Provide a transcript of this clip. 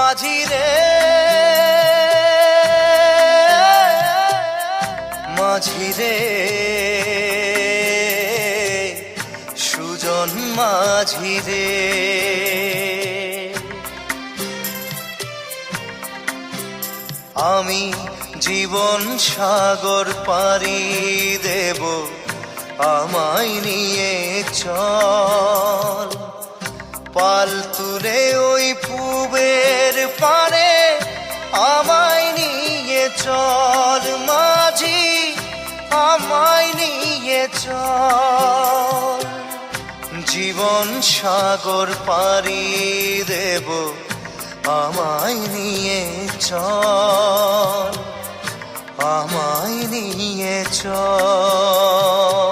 মাঝি রে মাঝি রে সুজন মাঝি রে আমি জীবন সাগর পাড়ি দেব আমায় নিয়ে চল পাল তুলে ওই পুবের পারে আমায় নিয়ে চল মাঝি আমায় নিয়ে চল জীবন সাগর পাড়ি দেব আমায় নিয়ে চল আমায় নিয়ে চল